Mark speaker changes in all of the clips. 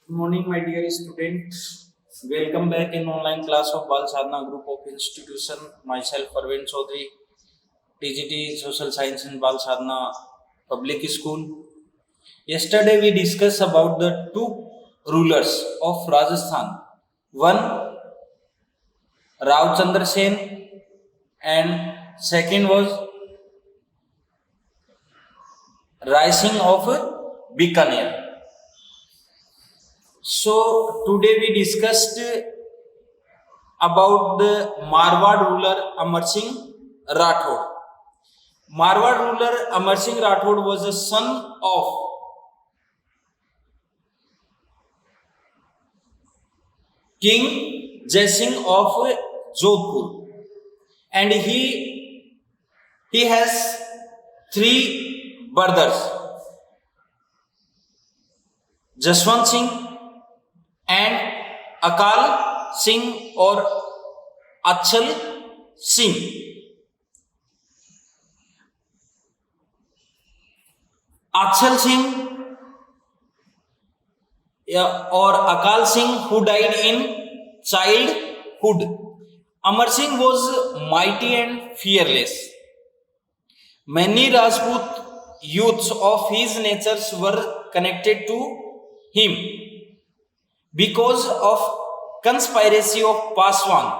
Speaker 1: Good morning, my dear students. Welcome back in online class of Bal Sadhana Group of Institution. Myself, Parveen Chaudhary, TGT Social Science in Bal Sadhana Public School. Yesterday, we discussed about the two rulers of Rajasthan. One, Rao Chandra Sen, and second was Rai Singh of Bikaner. So today we discussed about the Marwad ruler Amar Singh Rathod. Marwad ruler Amar Singh Rathod was a son of King Jai Singh of Jodhpur, and he has three brothers: Jaswant Singh and Akal Singh or Achal Singh. Achal Singh or Akal Singh, who died in childhood. Amar Singh was mighty and fearless. Many Rajput youths of his natures were connected to him because of conspiracy of Paswan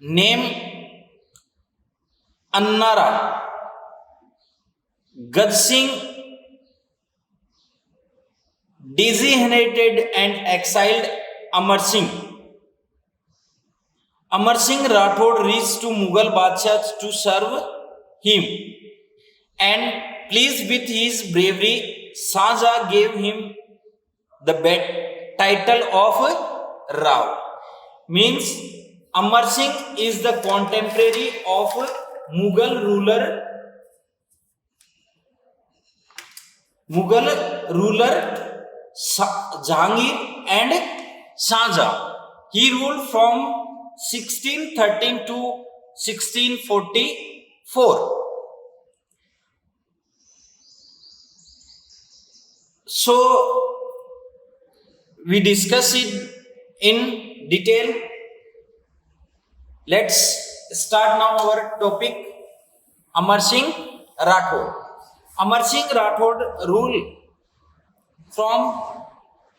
Speaker 1: named Annara. Gaj Singh designated and exiled Amar Singh. Amar Singh Rathod reached to Mughal Badshah to serve him, and pleased with his bravery, Shahjahan gave him the title of Rao. Means Amar Singh is the contemporary of Mughal ruler Jahangir and Shahjahan. He ruled from 1613 to 1644. So we discuss it in detail. Let's start now our topic. Amar Singh Rathod. Amar Singh Rathod ruled from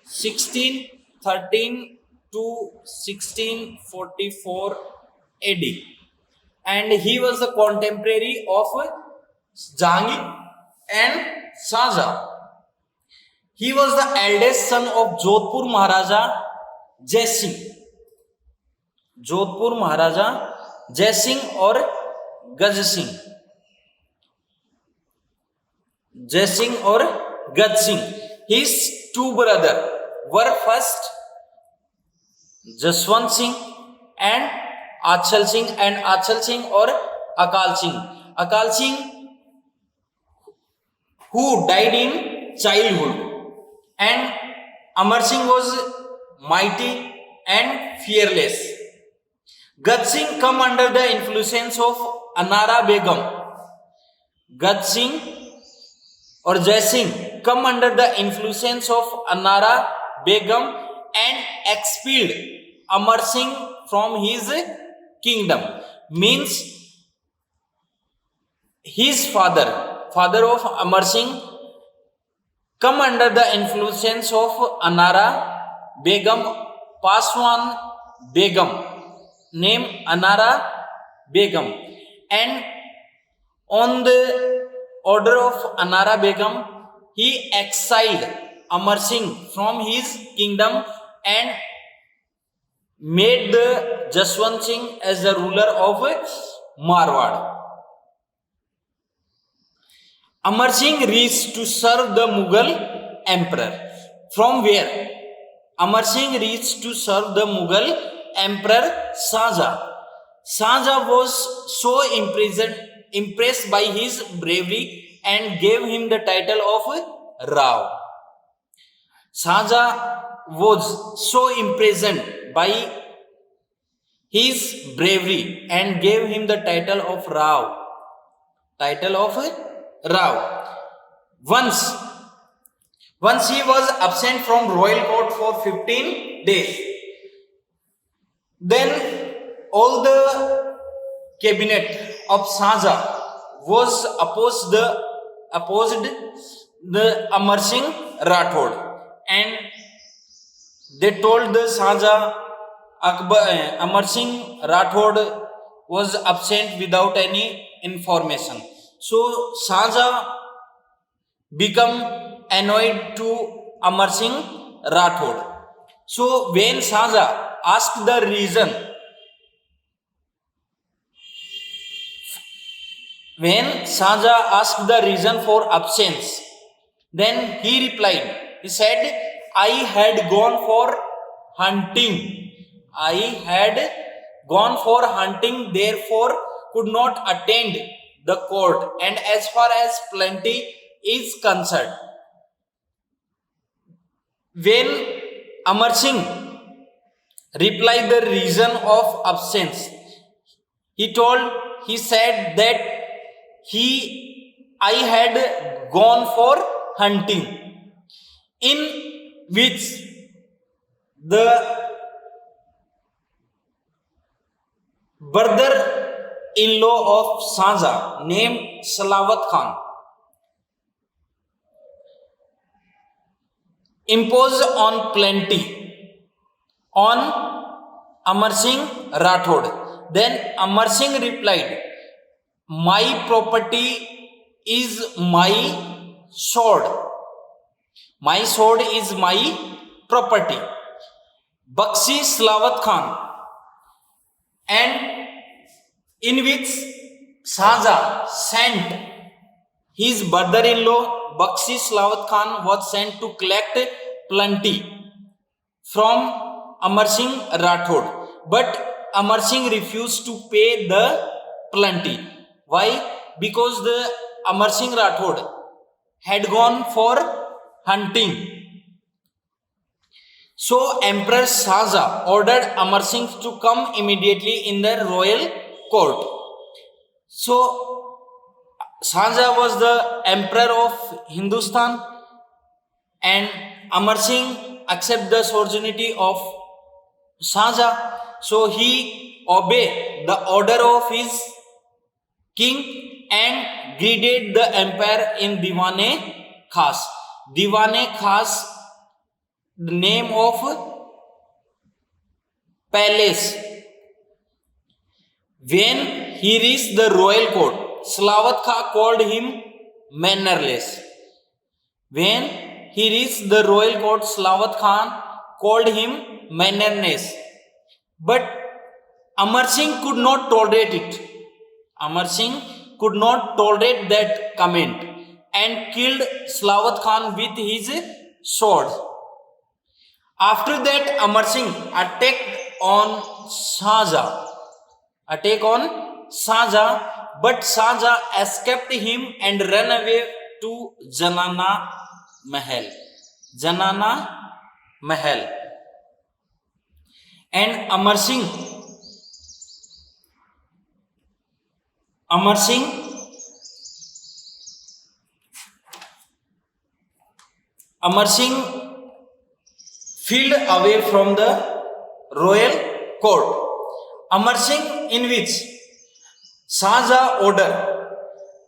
Speaker 1: 1613 to 1644 AD, and he was the contemporary of Jahangir and Shahjahan. He was the eldest son of Jodhpur Maharaja Jai Singh. Jodhpur Maharaja Jai Singh or Gaj Singh. Jai Singh or Gaj Singh. His two brothers were first Jaswant Singh and Achal Singh or Akal Singh. Akal Singh, who died in childhood, and Amar Singh was mighty and fearless. Gaj Singh come under the influence of Annara Begum. Gaj Singh or Jai Singh come under the influence of Annara Begum and expelled Amar Singh from his kingdom. Means his father of Amar Singh, come under the influence of Annara Begum, Paswan Begum, named Annara Begum, and on the order of Annara Begum, he exiled Amar Singh from his kingdom and made the Jaswant Singh as the ruler of Marwad. Amar Singh reached to serve the Mughal emperor. From where? Amar Singh reached to serve the Mughal emperor Shahjahan. Shahjahan was so impressed by his bravery and gave him the title of Rao. Shahjahan was so impressed by his bravery and gave him the title of Rao. Once Once he was absent from royal court for 15 days. Then all the cabinet of Shahjahan was opposed the Amar Singh Rathod, and they told the Shahjahan Amar Singh Rathod was absent without any information. So Shahjahan become annoyed to Amar Singh Rathod. So when Shahjahan asked the reason, for absence, then he replied. He said, "I had gone for hunting. I had gone for hunting, therefore could not attend the court. And as far as plenty is concerned." When Amar Singh replied the reason of absence, he said that I had gone for hunting, in which the brother-in-law of Shahjahan named Salawat Khan imposed on plenty on Amar Singh Rathod. Then Amar Singh replied, "My property is my sword. My sword is my property." Bakshi Salawat Khan, and in which Shahjahan sent his brother-in-law Bakshi Salawat Khan was sent to collect plenty from Amar Singh Rathod, but Amar Singh refused to pay the plenty. Why? Because the Amar Singh Rathod had gone for hunting. So Emperor Shahjahan ordered Amar Singh to come immediately in the royal court. So Shahjahan was the emperor of Hindustan, and Amar Singh accepted the sovereignty of Shahjahan. So he obeyed the order of his king and greeted the empire in Diwan-e Khas. Diwan-e Khas, the name of palace. When he reached the royal court, Salawat Khan called him mannerless. When he reached the royal court, Salawat Khan called him mannerless. But Amar Singh could not tolerate it. Amar Singh could not tolerate that comment and killed Salawat Khan with his sword. After that, Amar Singh attacked on Shahjahan, but Shahjahan escaped him and ran away to Janana Mahal. And Amar Singh fled away from the royal court. Amar Singh, in which Shahjahan order,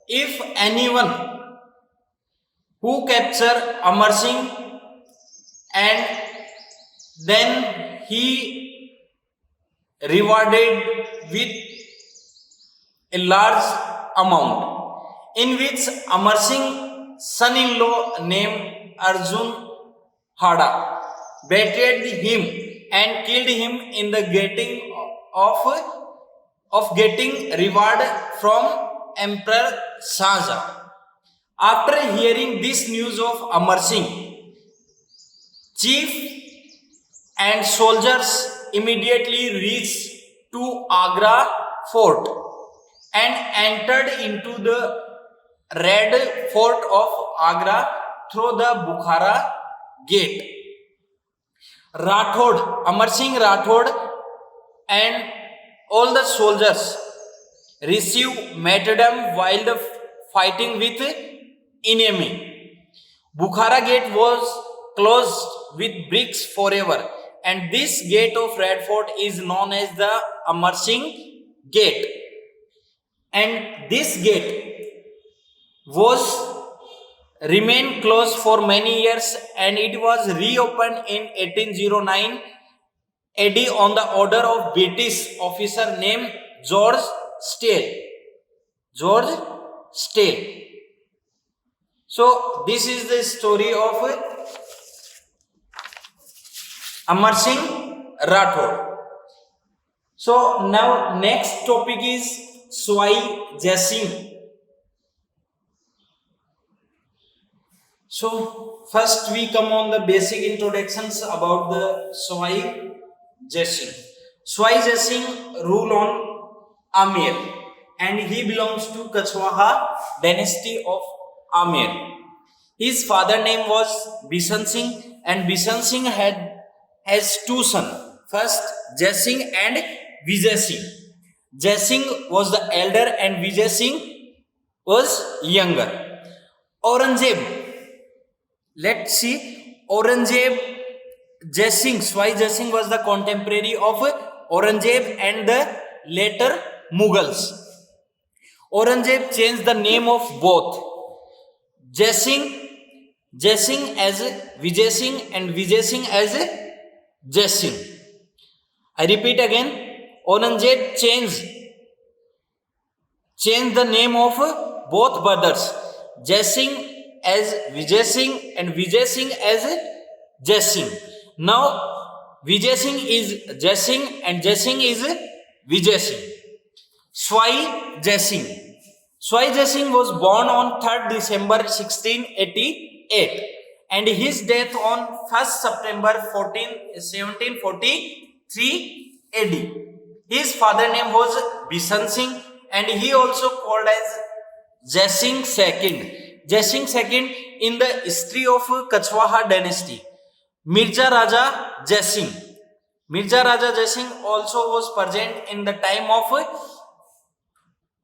Speaker 1: if anyone who capture Amar Singh and then he rewarded with a large amount, in which Amar Singh's son-in-law named Arjun Hada betrayed him and killed him in the getting reward from Emperor Shahjahan. After hearing this news of Amar Singh, chief and soldiers immediately reached to Agra fort and entered into the red fort of Agra through the Bukhara gate. Amar Singh Rathod and all the soldiers received martyrdom while fighting with enemy. Bukhara gate was closed with bricks forever, and this gate of Red Fort is known as the Amar Singh Gate. And this gate was remained closed for many years, and it was reopened in 1809 AD on the order of British officer named George Steele. George Steele. So this is the story of Amar Singh Rathod. So now next topic is Swai Jai Singh. So first we come on the basic introductions about the Swai Jai Singh. Swai Jai Singh rule on Amer, and he belongs to Kachwaha dynasty of Amer. His father name was Bishan Singh, and Bishan Singh has two sons. First Jai Singh and Vijay Singh. Jai Singh was the elder and Vijay Singh was younger. Aurangzeb. Let's see. Aurangzeb, Jai Singh, Swai Jai Singh was the contemporary of Aurangzeb and the later Mughals. Aurangzeb changed the name of both Jai Singh as Vijay Singh and Vijay Singh as Jai Singh. I repeat again, Aurangzeb changed the name of both brothers, Jai Singh as Vijay Singh and Vijay Singh as Jai Singh. Now Vijay Singh is Jai Singh and Jai Singh is Vijay Singh. Swai Jai Singh. Swai Jai Singh was born on 3rd December 1688 and his death on 1st September 1743 AD. His father name was Bishan Singh and he also called as Jai Singh II. Jai Singh II in the history of Kachwaha dynasty. Mirza Raja Jai Singh. Mirza Raja Jai Singh also was present in the time of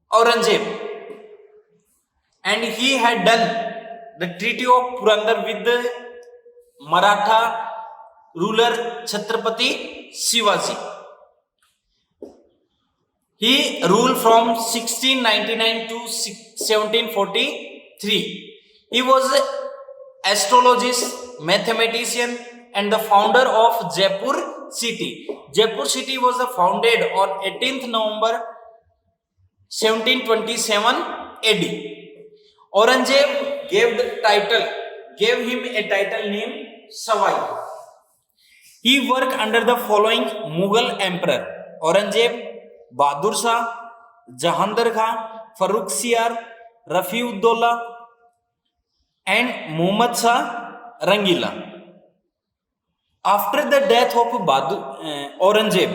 Speaker 1: Aurangzeb, and he had done the Treaty of Purandar with the Maratha ruler Chhatrapati Shivaji. He ruled from 1699 to 1743. He was an astrologist, mathematician, and the founder of Jaipur city. Jaipur city was founded on 18th November 1727 AD. Aurangzeb gave him a title named Savai. He worked under the following Mughal emperor: Aurangzeb, Bahadur Shah, Jahandar Khan, Farrukh Siyar, Rafi-ud-Dawla, and Muhammad Shah Rangila. After the death of Aurangzeb,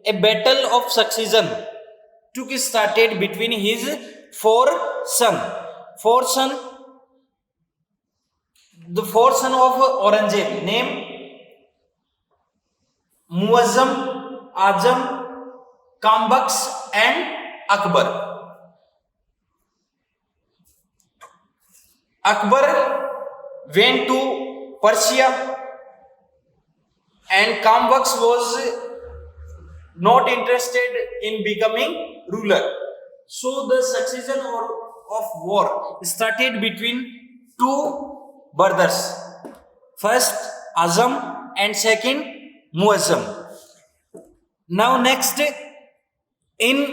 Speaker 1: a battle of succession started between his four sons. The four sons of Aurangzeb named Muazzam, Azam, Kambax and Akbar. Akbar went to Persia and Kambax was not interested in becoming ruler. So the succession of war started between two brothers. First Azam and second Muazzam. Now next, in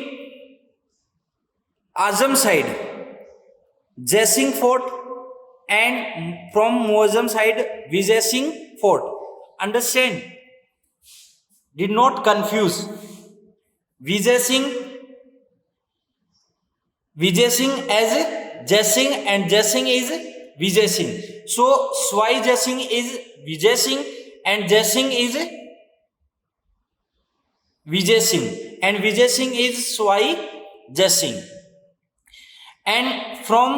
Speaker 1: Azam side, Jai Singh fought, and from Muazzam side, Vijay Singh fought. Understand? Did not confuse. Vijay Singh as Jai Singh and Jai Singh is Vijay Singh. So Swai Jai Singh is Vijay Singh and Jai Singh is Vijay Singh, and Vijay Singh is Swai Jai Singh. And from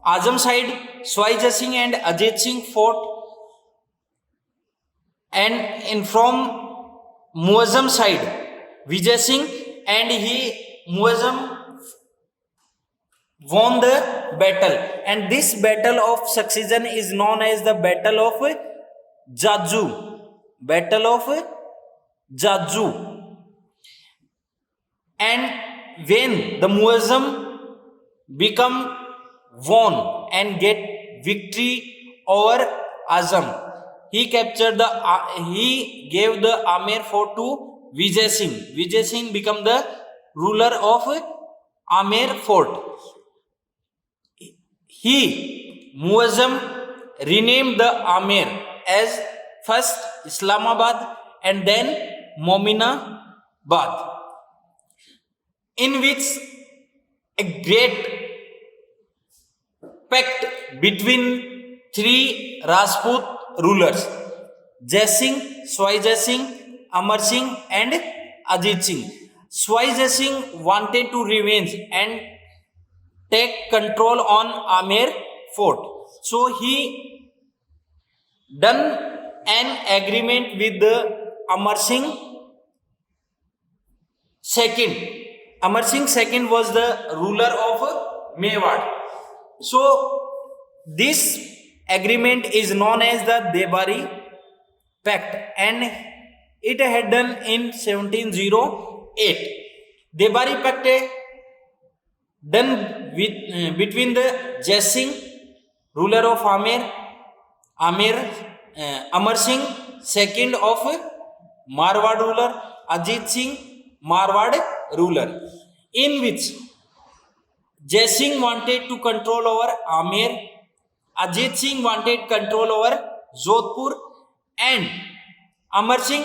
Speaker 1: Azam side, Swai Jai Singh and Ajit Singh fought, and from Muazzam side, Vijay Singh and Muazzam won the battle, and this battle of succession is known as the Battle of Jaju. Battle of Jaju. And when the Muazzam become won and get victory over Azam, he captured he gave the Amer fort to Vijay Singh. Vijay Singh become the ruler of Amer fort. He, Muazzam, renamed the Amer as first Islamabad and then Mominabad, in which a great pact between three Rajput rulers, Jai Singh, Swai Jai Singh, Amar Singh and Ajit Singh. Swai Jai Singh wanted to revenge and take control on Amer fort. So he done an agreement with the Amar Singh II. Amar Singh II was the ruler of Mewar. So this agreement is known as the Debari Pact, and it had done in 1708. Debari Pact done with between the Jai Singh, ruler of Amar Singh II of Marwad ruler, Ajit Singh, Marwad ruler, in which Jai Singh wanted to control over Amer, Ajit Singh wanted control over Jodhpur, and Amar Singh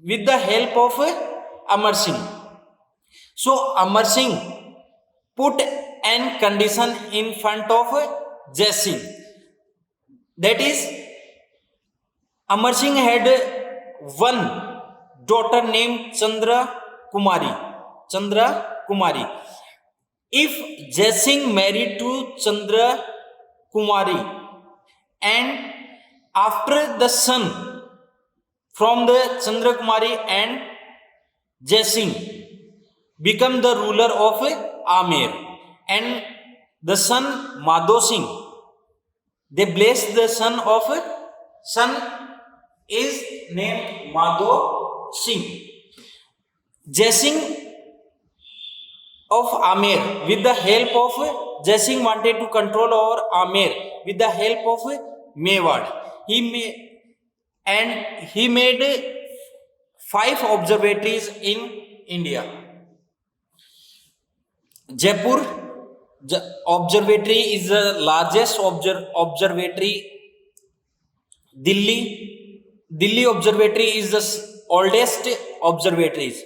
Speaker 1: with the help of Amar Singh. So Amar Singh put an condition in front of Jai Singh. That is, Amar Singh had one daughter named Chandra Kumari. If Jai Singh married to Chandra Kumari, and after the son from the Chandra Kumari and Jai Singh become the ruler of Amer, and the son Madho Singh, they blessed the son is named Madho Singh. Jai Singh of Amer, with the help of Jai Singh wanted to control over Amer with the help of Mewar. He made 5 observatories in India. Jaipur observatory is the largest observatory. Delhi observatory is the oldest observatories.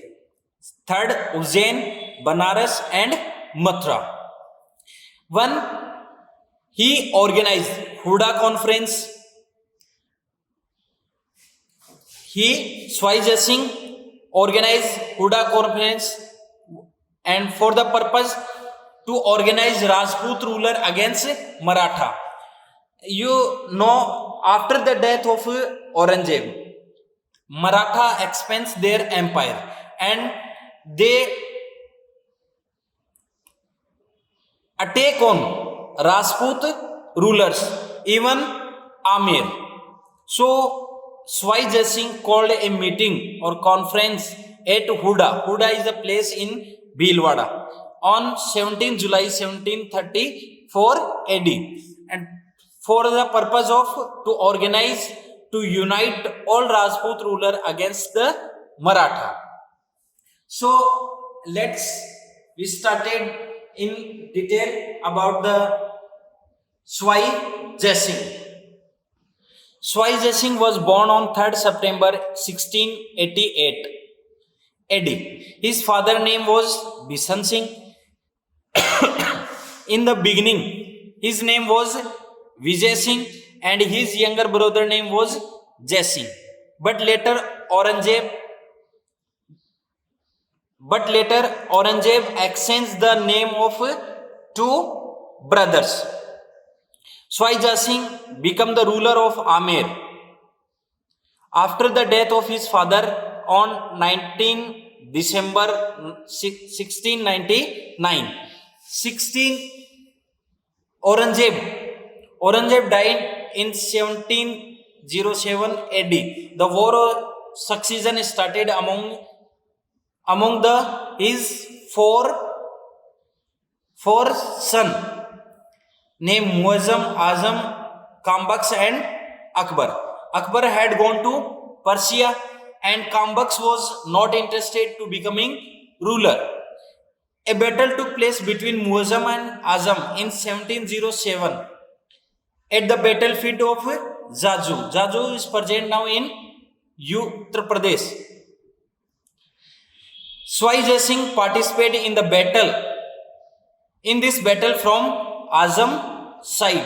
Speaker 1: Third, Ujjain, Banaras and Mathura. He organized Huda conference. Swai Jai Singh organized Huda conference, and for the purpose to organize Rajput ruler against Maratha. You know, after the death of Aurangzeb, Maratha expands their empire and they attack on Rajput rulers, even Amer. So Swai Jai Singh called a meeting or conference at Huda. Huda is a place in Bhilwara on 17 July 1734 AD, and for the purpose of to organize, to unite all Rajput ruler against the Maratha. So we started in detail about the Swai Jai Singh. Swai Jai Singh was born on 3rd September 1688 AD. His father name was Bishan Singh. In the beginning, his name was Vijay Singh and his younger brother name was Jai Singh. But later Aurangzeb exchanged the name of 2 brothers. Swai Jai Singh became the ruler of Amer after the death of his father on 19 December 1699. Aurangzeb died in 1707 AD. The war of succession started among his four sons named Muazzam, Azam, Kambax and Akbar. Akbar had gone to Persia and Kambax was not interested to becoming ruler. A battle took place between Muazzam and Azam in 1707 at the battlefield of Jaju. Jaju is present now in Uttar Pradesh. Swai Jai Singh participated in the battle. In this battle from Azam side,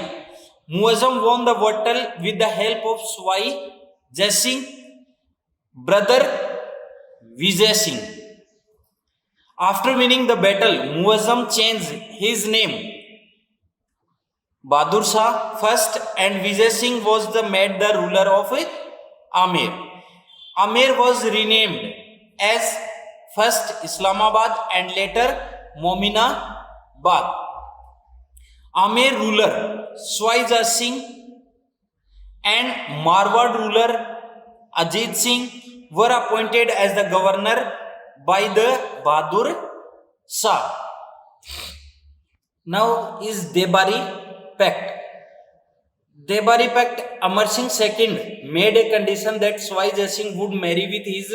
Speaker 1: Muazzam won the battle with the help of Swai Jai Singh, brother Vijay Singh. After winning the battle, Muazzam changed his name Bahadur Shah first and Vijay Singh was made the ruler of Amer. Amer was renamed as first Islamabad and later Mominabad. Amer ruler Swai Jai Singh and Marwad ruler Ajit Singh were appointed as the governor by the Bahadur Shah. Now is Debari Pact. Debari Pact, Amar Singh II made a condition that Swai Jai Singh would marry with his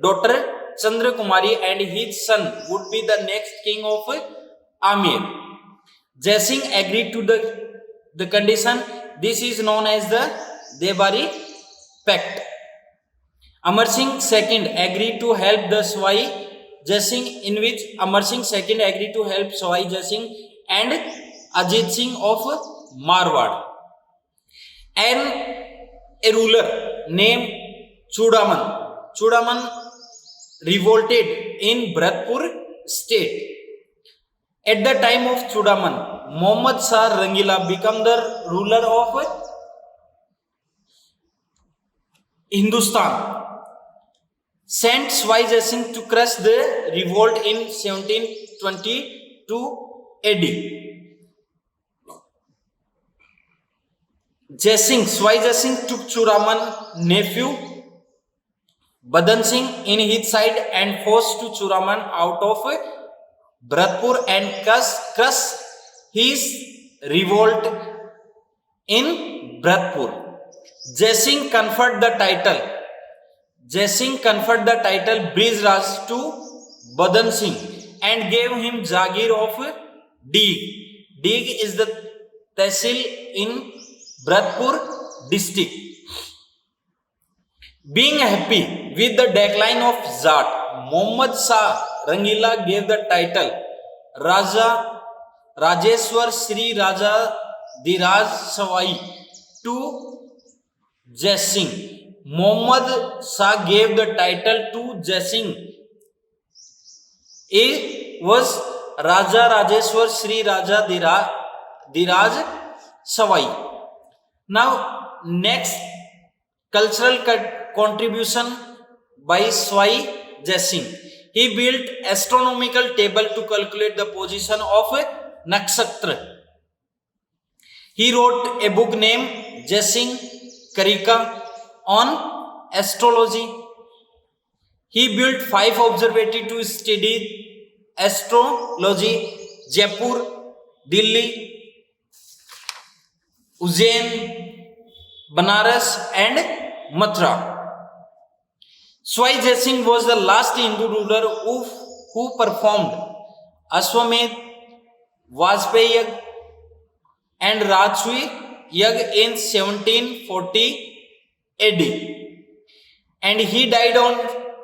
Speaker 1: daughter Chandra Kumari and his son would be the next king of Amer. Jai Singh agreed to the condition. This is known as the Debari Pact. Amar Singh II agreed to help the Swai Jai Singh, in which Amar Singh II agreed to help Swai Jai Singh and Ajit Singh of Marwad. And a ruler named Chudaman revolted in Bharatpur state. At the time of Chudaman, Muhammad Shah Rangila became the ruler of Hindustan. Sent Swai Jai Singh to crush the revolt in 1722 AD. Swai Jai Singh took Chudaman's nephew Badan Singh in his side and forced to Chudaman out of Bharatpur and crush his revolt in Bharatpur. Jai Singh conferred the title Brij Raj to Badan Singh and gave him Jagir of Deeg. Deeg is the tehsil in Bharatpur district. Being happy with the decline of Zat, Muhammad Shah Rangila gave the title Rajeshwar Sri Raja Dhiraj Savai to Jai Singh. Muhammad Shah gave the title to Jai Singh. It was Raja Rajeshwar Sri Raja Dhiraj Savai. Now, next cultural contribution by Swai Jai Singh. He built astronomical table to calculate the position of nakshatra. He wrote a book named Jai Singh Karika on astrology. He built 5 observatories to study astrology: Jaipur, Delhi, Ujjain, Banaras and Mathura. Swai Jai Singh was the last Hindu ruler who performed Ashwamedh, Vajpayee Yagya and Rajsui Yagya in 1740 AD. And he died on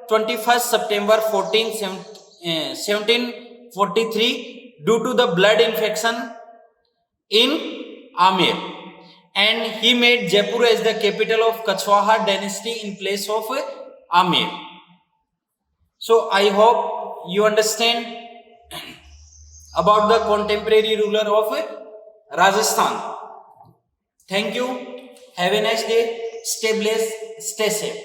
Speaker 1: 21st September 1743 due to the blood infection in Amer. And he made Jaipur as the capital of Kachwaha dynasty in place of Amer. So I hope you understand about the contemporary ruler of Rajasthan. Thank you. Have a nice day. Stay blessed. Stay safe.